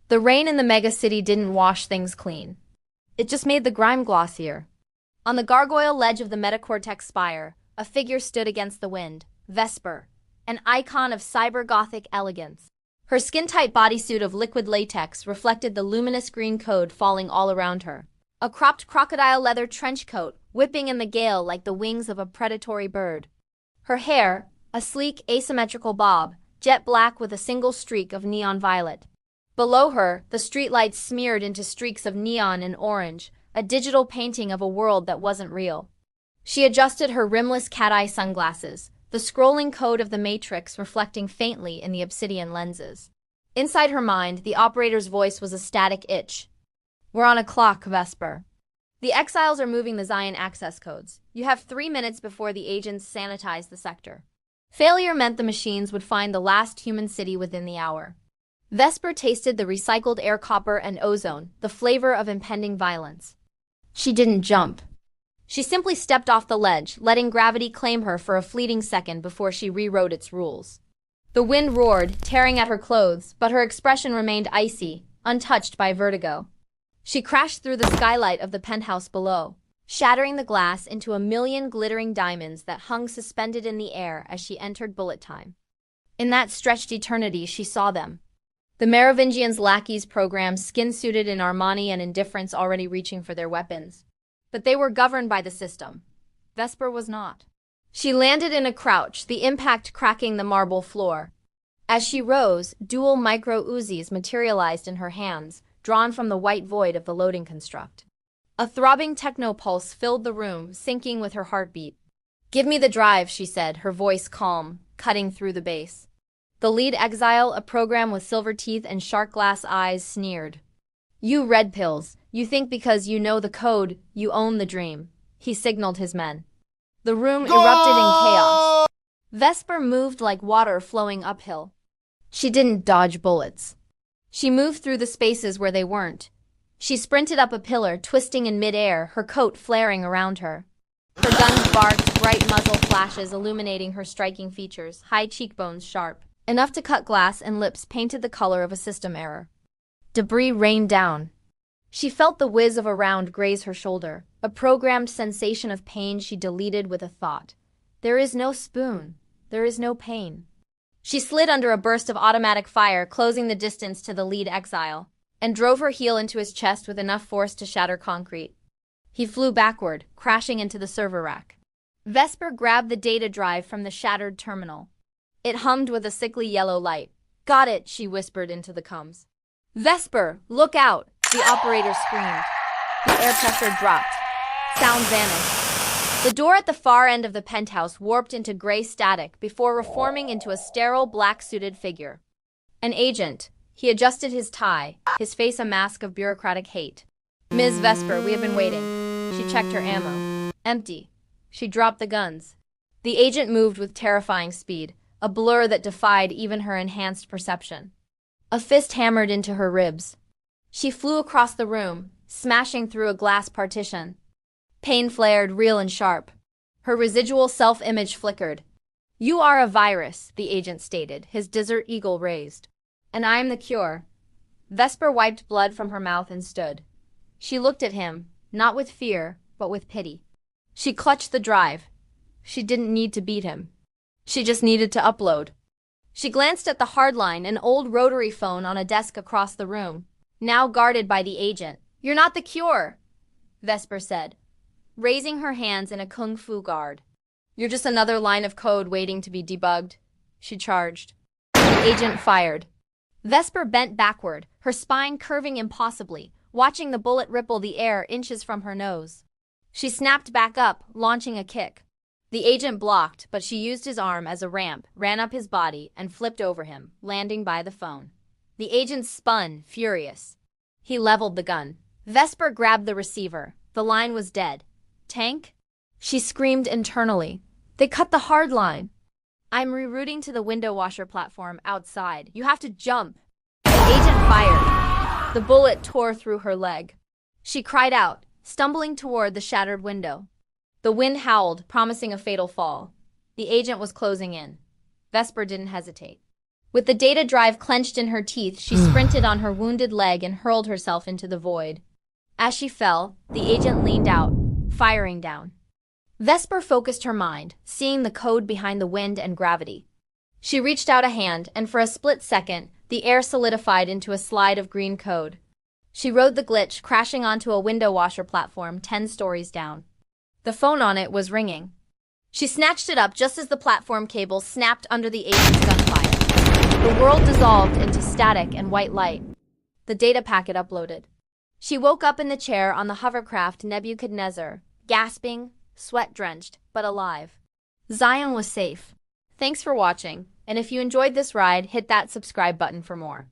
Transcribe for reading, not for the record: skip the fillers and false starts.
The rain in the megacity didn't wash things clean. It just made the grime glossier. On the gargoyle ledge of the metacortex spire, a figure stood against the wind, Vesper, an icon of cyber-gothic elegance. Her skin-tight bodysuit of liquid latex reflected the luminous green code falling all around her. A cropped crocodile leather trench coat, whipping in the gale like the wings of a predatory bird. Her hair, a sleek, asymmetrical bob, jet black with a single streak of neon violet. Below her, the streetlights smeared into streaks of neon and orange, a digital painting of a world that wasn't real. She adjusted her rimless cat-eye sunglasses, the scrolling code of the Matrix reflecting faintly in the obsidian lenses. Inside her mind, the operator's voice was a static itch. "We're on a clock, Vesper. The exiles are moving the Zion access codes. You have 3 minutes before the agents sanitize the sector." Failure meant the machines would find the last human city within the hour. Vesper tasted the recycled air, copper, and ozone, the flavor of impending violence. She didn't jump. She simply stepped off the ledge, letting gravity claim her for a fleeting second before she rewrote its rules. The wind roared, tearing at her clothes, but her expression remained icy, untouched by vertigo. She crashed through the skylight of the penthouse below, shattering the glass into a million glittering diamonds that hung suspended in the air as she entered bullet time. In that stretched eternity, she saw them. The Merovingians' lackeys programmed, skin-suited in Armani and indifference, already reaching for their weapons. But they were governed by the system. Vesper was not. She landed in a crouch, the impact cracking the marble floor. As she rose, dual micro-Uzis materialized in her hands, drawn from the white void of the loading construct. A throbbing techno-pulse filled the room, syncing with her heartbeat. "Give me the drive," she said, her voice calm, cutting through the bass. The lead exile, a program with silver teeth and shark glass eyes, sneered. "You red pills, you think because you know the code, you own the dream," he signaled his men. The room erupted in chaos. Vesper moved like water flowing uphill. She didn't dodge bullets. She moved through the spaces where they weren't. She sprinted up a pillar, twisting in midair, her coat flaring around her. Her guns barked, bright muzzle flashes illuminating her striking features, high cheekbones sharp, enough to cut glass, and lips painted the color of a system error. Debris rained down. She felt the whiz of a round graze her shoulder, a programmed sensation of pain she deleted with a thought. There is no spoon. There is no pain. She slid under a burst of automatic fire, closing the distance to the lead exile, and drove her heel into his chest with enough force to shatter concrete. He flew backward, crashing into the server rack. Vesper grabbed the data drive from the shattered terminal. It hummed with a sickly yellow light. "Got it," she whispered into the comms. "Vesper, look out!" the operator screamed. The air pressure dropped. Sound vanished. The door at the far end of the penthouse warped into gray static before reforming into a sterile black-suited figure. An agent. He adjusted his tie, his face a mask of bureaucratic hate. "Ms. Vesper, we have been waiting." She checked her ammo. Empty. She dropped the guns. The agent moved with terrifying speed, a blur that defied even her enhanced perception. A fist hammered into her ribs. She flew across the room, smashing through a glass partition. Pain flared, real and sharp. Her residual self-image flickered. "You are a virus," the agent stated, his desert eagle raised. "And I am the cure." Vesper wiped blood from her mouth and stood. She looked at him, not with fear, but with pity. She clutched the drive. She didn't need to beat him. She just needed to upload. She glanced at the hardline, an old rotary phone on a desk across the room, now guarded by the agent. "You're not the cure," Vesper said, raising her hands in a kung fu guard. "You're just another line of code waiting to be debugged," she charged. The agent fired. Vesper bent backward, her spine curving impossibly, watching the bullet ripple the air inches from her nose. She snapped back up, launching a kick. The agent blocked, but she used his arm as a ramp, ran up his body, and flipped over him, landing by the phone. The agent spun, furious. He leveled the gun. Vesper grabbed the receiver. The line was dead. "Tank?" She screamed internally. "They cut the hard line." "I'm rerouting to the window washer platform outside. You have to jump." The agent fired. The bullet tore through her leg. She cried out, stumbling toward the shattered window. The wind howled, promising a fatal fall. The agent was closing in. Vesper didn't hesitate. With the data drive clenched in her teeth, she sprinted on her wounded leg and hurled herself into the void. As she fell, the agent leaned out, firing down. Vesper focused her mind, seeing the code behind the wind and gravity. She reached out a hand, and for a split second, the air solidified into a slide of green code. She rode the glitch, crashing onto a window washer platform 10 stories down. The phone on it was ringing. She snatched it up just as the platform cable snapped under the agent's gunfire. The world dissolved into static and white light. The data packet uploaded. She woke up in the chair on the hovercraft Nebuchadnezzar, gasping, sweat-drenched, but alive. Zion was safe. Thanks for watching, and if you enjoyed this ride, hit that subscribe button for more.